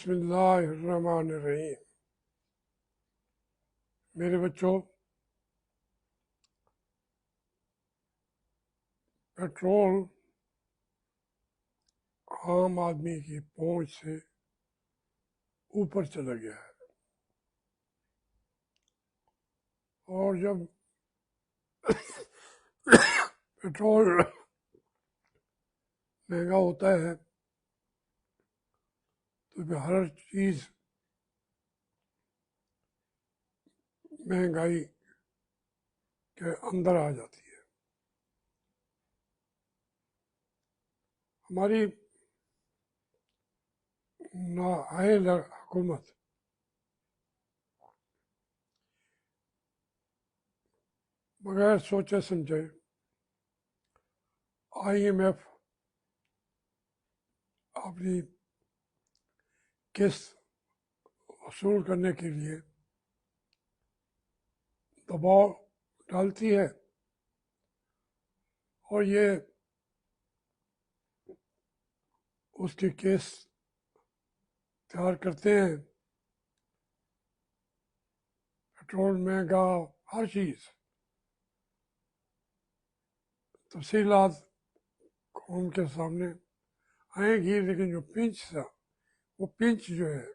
بسم اللہ الرحمن الرحیم۔ میرے بچوں، پیٹرول عام آدمی کی پہنچ سے اوپر چلا گیا ہے، اور جب پیٹرول مہنگا ہوتا ہے تو پھر ہر چیز مہنگائی کے اندر آ جاتی ہے۔ ہماری نااہل حکومت بغیر سوچے سمجھے IMF اپنی قسط وصول کرنے کے لیے دباؤ ڈالتی ہے، اور یہ اس کی قسط تیار کرتے ہیں۔ پیٹرول مہنگا، ہر چیز، تفصیلات قوم کے سامنے آئیں گی، لیکن جو پنچ جو ہے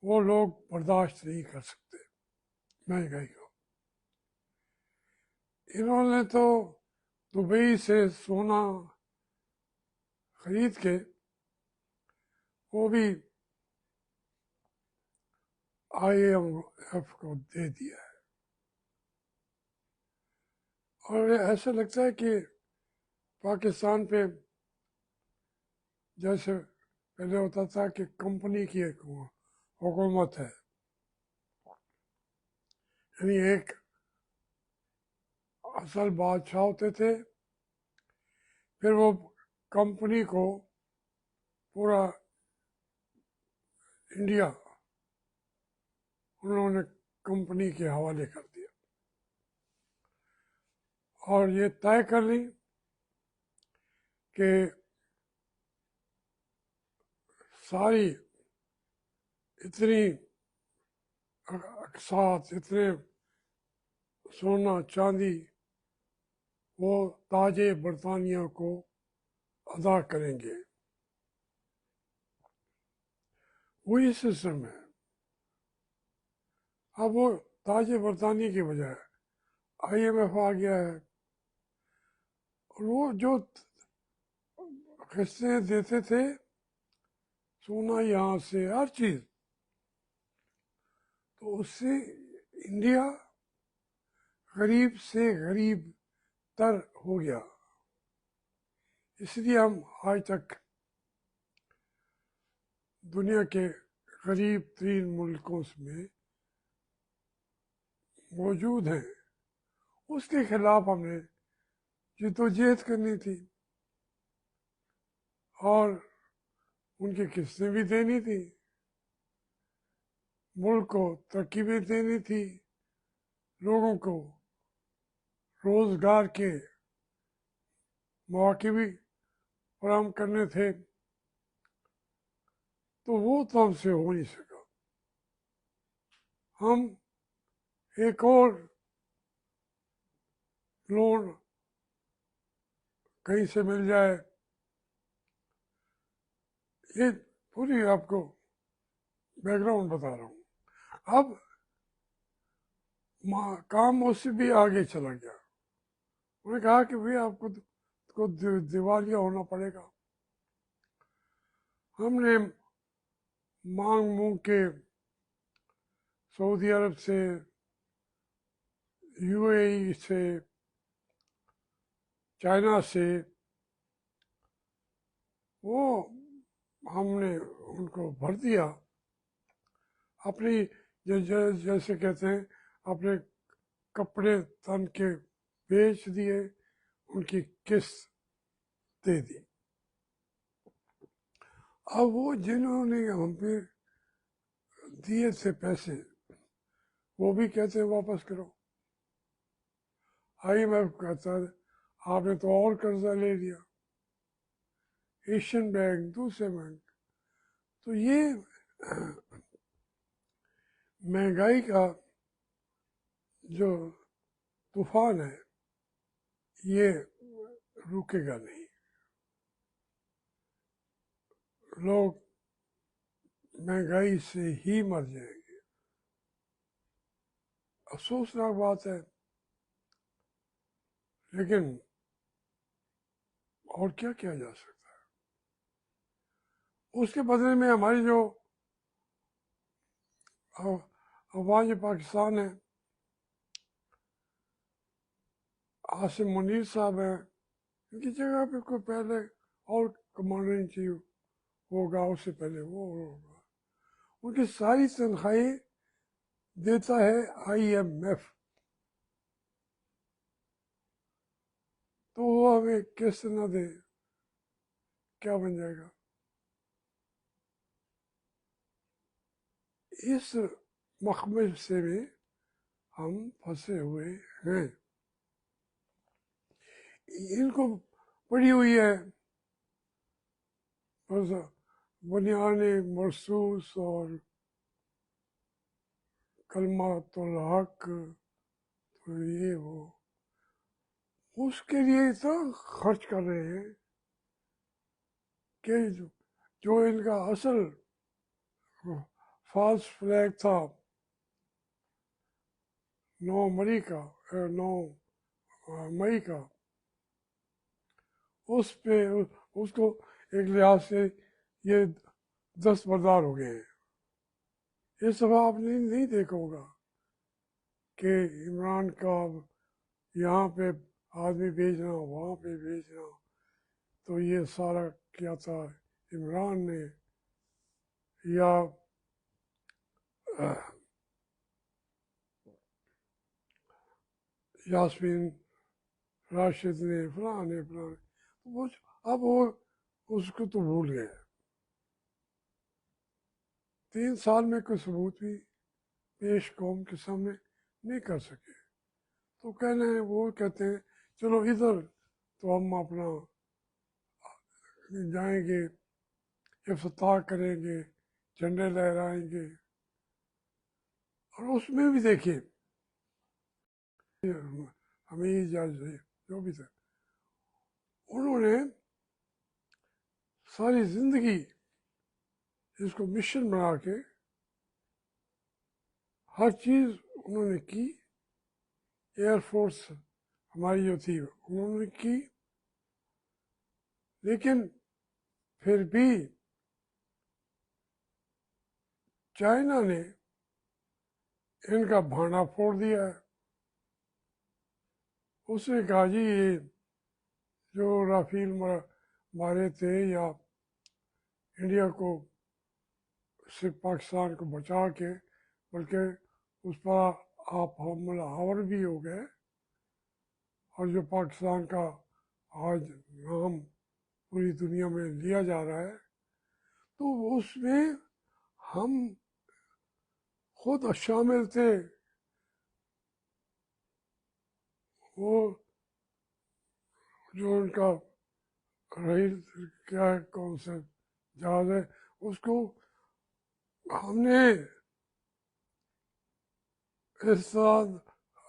وہ لوگ برداشت نہیں کر سکتے مہنگائی کو۔ انہوں نے تو دبئی سے سونا خرید کے وہ بھی IMF کو دے دیا ہے، اور ایسا لگتا ہے کہ پاکستان پہ جیسے پہلے ہوتا تھا کہ کمپنی کی ایک حکومت ہے، یعنی ایک اصل بادشاہ ہوتے تھے، پھر وہ کمپنی کو پورا انڈیا انہوں نے کمپنی کے حوالے کر دیا، اور یہ طے کر لی کہ ساری اتنی اقساط، اتنے سونا چاندی وہ تاج برطانیہ کو ادا کریں گے۔ وہی سسٹم ہے۔ اب وہ تاج برطانیہ کی بجائے IMF آ گیا ہے، اور وہ جو قسطیں دیتے تھے، سونا یہاں سے ہر چیز، تو اس سے انڈیا غریب سے غریب تر ہو گیا۔ اس لیے ہم آج تک دنیا کے غریب ترین ملکوں میں موجود ہیں۔ اس کے خلاف ہم نے جدوجہد کرنی تھی، اور ان کی قسطیں بھی دینی تھی، ملک کو ترقی بھی دینی تھی، لوگوں کو روزگار کے مواقع بھی فراہم کرنے تھے، تو وہ تو ہم سے ہو نہیں سکا۔ ہم ایک اور لون کہیں سے مل جائے، یہ پوری آپ کو بیک گراؤنڈ بتا رہا ہوں۔ اب کام اس سے بھی آگے چلا گیا۔ انہوں نے کہا کہ بھئی آپ کو دیوالیہ ہونا پڑے گا۔ ہم نے مانگ کے سعودی عرب سے، UAE سے، چائنا سے، وہ ہم نے ان کو بھر دیا، اپنی جیسے کہتے ہیں اپنے کپڑے تن کے بیچ دیے، ان کی قسط دے دی۔ اب وہ جنہوں نے ہم پہ دیے تھے پیسے، وہ بھی کہتے ہیں واپس کرو۔ IMF کہتا ہے آپ نے تو اور قرضہ لے لیا، ایشین بینک، دوسرے بینک، تو یہ مہنگائی کا جو طوفان ہے یہ رکے گا نہیں. لوگ مہنگائی سے ہی مر جائیں گے. افسوسناک بات ہے لیکن اور کیا کیا جا سکتا ہے. اس کے بدلے میں ہماری جو افواج پاکستان ہے، عاصم منیر صاحب ہیں، ان کی جگہ پہ کوئی پہلے اور کمانڈر ان چیف ہوگا، اس سے پہلے وہ ہوگا. ان کی ساری تنخواہیں دیتا ہے IMF. تو وہ ہمیں کیسے نہ دے، کیا بن جائے گا. اس مخمص سے بھی ہم پھنسے ہوئے ہیں. ان کو پڑی ہوئی ہے بس بنیان مرصوص اور کلمات الحق، تو یہ وہ اس کے لیے اتنا خرچ کر رہے ہیں کہ جو ان کا اصل فالس فلیگ تھا 9 مئی کا، اس پہ اس کو ایک لحاظ سے یہ دستبردار ہو گئے ہیں. اس دفعہ آپ نے نہیں دیکھا ہوگا کہ عمران کا یہاں پہ آدمی بھیجنا، وہاں پہ بھیجنا، تو یہ سارا کیا تھا عمران نے یا یاسمین راشد نے، فلاں نے اب وہ اس کو تو بھول گئے. 3 سال میں کوئی ثبوت بھی پیش قوم کے سامنے نہیں کر سکے. تو کہنا ہے، وہ کہتے ہیں چلو ادھر تو ہم اپنا جائیں گے، افتتاح کریں گے، جھنڈے لہرائیں گے. اور اس میں بھی دیکھیے حمید یا جو بھی تھا، انہوں نے ساری زندگی اس کو مشن بنا کے ہر چیز انہوں نے کی. ایئر فورس ہماری جو تھی انہوں نے کی، لیکن پھر بھی چائنا نے ان کا بھانڈا پھوڑ دیا ہے. اس نے کہا جی یہ جو رافیل مارے تھے یا انڈیا کو سے پاکستان کو بچا کے، بلکہ اس پر آپ حملہ آور بھی ہو گئے، اور جو پاکستان کا آج نام پوری دنیا میں لیا جا رہا ہے، تو اس میں ہم خود شامل تھے. وہ جو ان کا رہی کیا ہے، کون سا جہاز ہے، اس کو ہم نے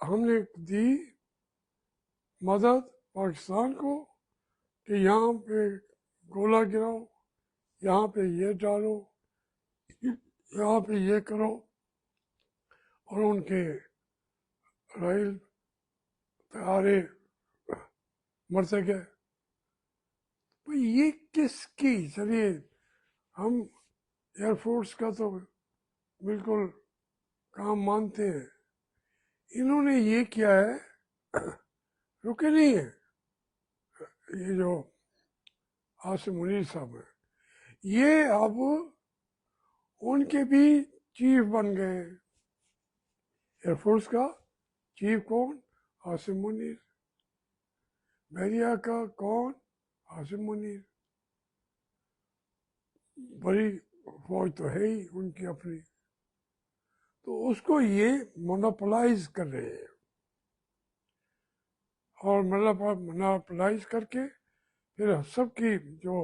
ہم نے دی مدد پاکستان کو کہ یہاں پہ گولہ گراؤ، یہاں پہ یہ ڈالو، یہاں پہ یہ کرو، اور ان کے ریل طیارے مرتے گئے. یہ کس کی؟ چلیے ہم ایئر فورس کا تو بالکل کام مانتے ہیں، انہوں نے یہ کیا ہے، رکے نہیں ہیں. یہ جو عاصم منیر صاحب ہیں، یہ اب ان کے بھی چیف بن گئے. ایئر فورس کا چیف کون؟ عاصم منیر. بحریہ کا کون؟ عاصم منیر. بڑی فوج تو ہے ہی ان کی اپنی. تو اس کو یہ مونوپلائز کر رہے ہیں، اور مونوپلائز کر کے پھر سب کی جو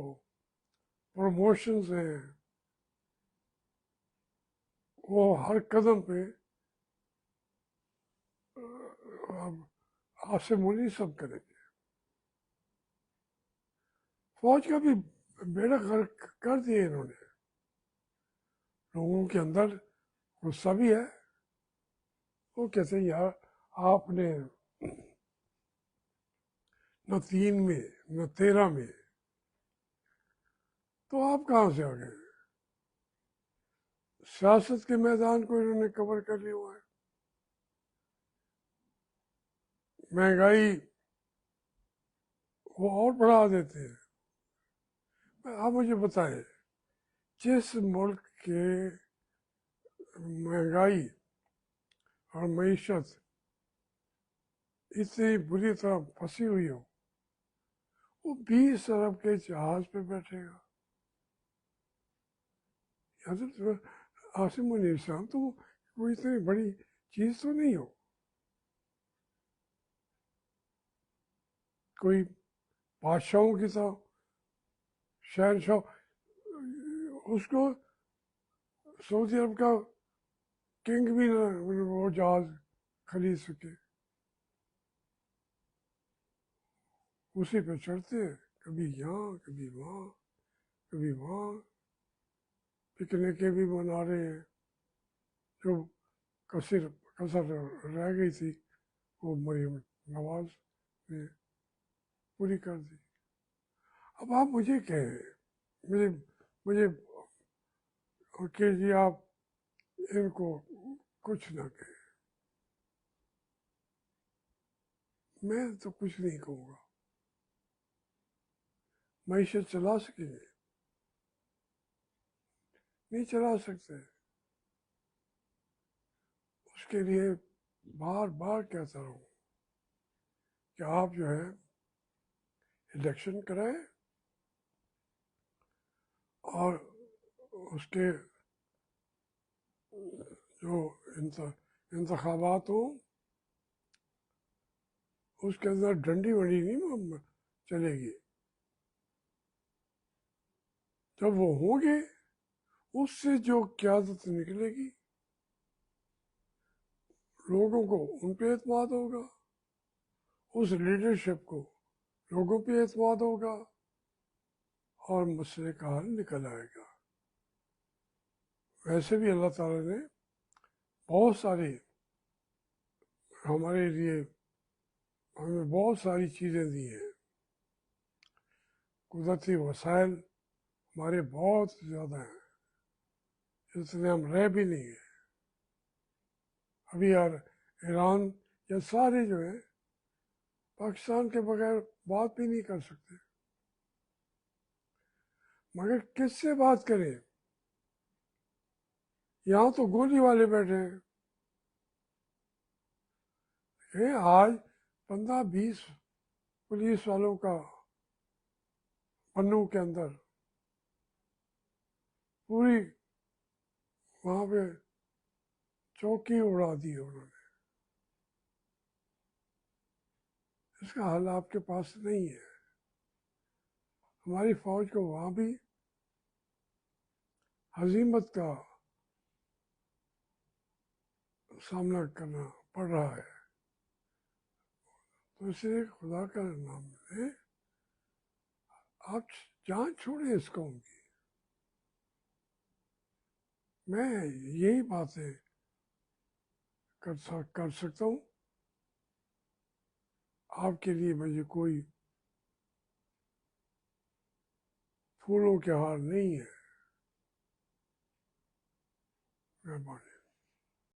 پروموشنز ہیں، وہ ہر قدم پہ آپ سے منیسب کریں گے. فوج کا بھی بیڑا غرق کر دیا انہوں نے. لوگوں کے اندر غصہ بھی ہے. وہ کہتے ہیں یار آپ نے نہ 3 میں نہ 13 میں تو آپ کہاں سے آ گئے؟ سیاست کے میدان کو انہوں نے کور کر لیا ہوا ہے. مہنگائی وہ اور بڑھا دیتے ہیں. آپ مجھے بتائیں جس ملک کے مہنگائی اور معیشت اتنی بری طرح پھنسی ہوئی ہو وہ 20 ارب کے جہاز پہ بیٹھے گا. حضرت عاصم السلام تو وہ اتنی بڑی چیز تو نہیں ہو. کوئی بادشاہوں کی طرح شہنشاہ اس کو سعودی عرب کا کنگ بھی نہ وہ جہاز خرید سکے. اسی پہ چڑھتے ہیں کبھی یہاں کبھی وہاں کبھی وہاں. پکنکیں بھی منا رہے ہیں. جو کثر رہ گئی تھی وہ مریم نواز نے پوری کر دی. اب آپ مجھے کہیں مجھے کہ جی آپ ان کو کچھ نہ کہیں. میں تو کچھ نہیں کہوں گا. معیشت چلا سکیں گے؟ نہیں چلا سکتے. اس کے لیے بار بار کہتا رہوں کہ آپ جو ہے الیکشن کرائیں اور اس کے جو انتخابات ہوں اس کے اندر ڈنڈی وڈی نہیں چلے گی. جب وہ ہوں گے اس سے جو قیادت نکلے گی لوگوں کو ان پہ اعتماد ہوگا. اس لیڈرشپ کو لوگوں پہ اعتماد ہوگا اور مسئلے کا حل نکل آئے گا. ویسے بھی اللہ تعالیٰ نے بہت ساری ہمارے لیے ہمیں بہت ساری چیزیں دی ہیں. قدرتی وسائل ہمارے بہت زیادہ ہیں اس لیے ہم رہ بھی نہیں گئے. ابھی یار ایران یا سارے جو ہیں پاکستان کے بغیر بات بھی نہیں کر سکتے. مگر کس سے بات کریں؟ یہاں تو گولی والے بیٹھے ہیں. آج 15-20 پولیس والوں کا پنوں کے اندر پوری وہاں پہ چوکی اڑا دی انہوں نے. اس کا حل آپ کے پاس نہیں ہے. ہماری فوج کو وہاں بھی ہزیمت کا سامنا کرنا پڑ رہا ہے. تو اس لیے خدا کا نام لیں آپ جان چھوڑیں اس قوم کی. میں یہی باتیں کر سکتا ہوں. آپ کے لیے مجھے کوئی پھولوں کے ہار نہیں ہے. مہربانی.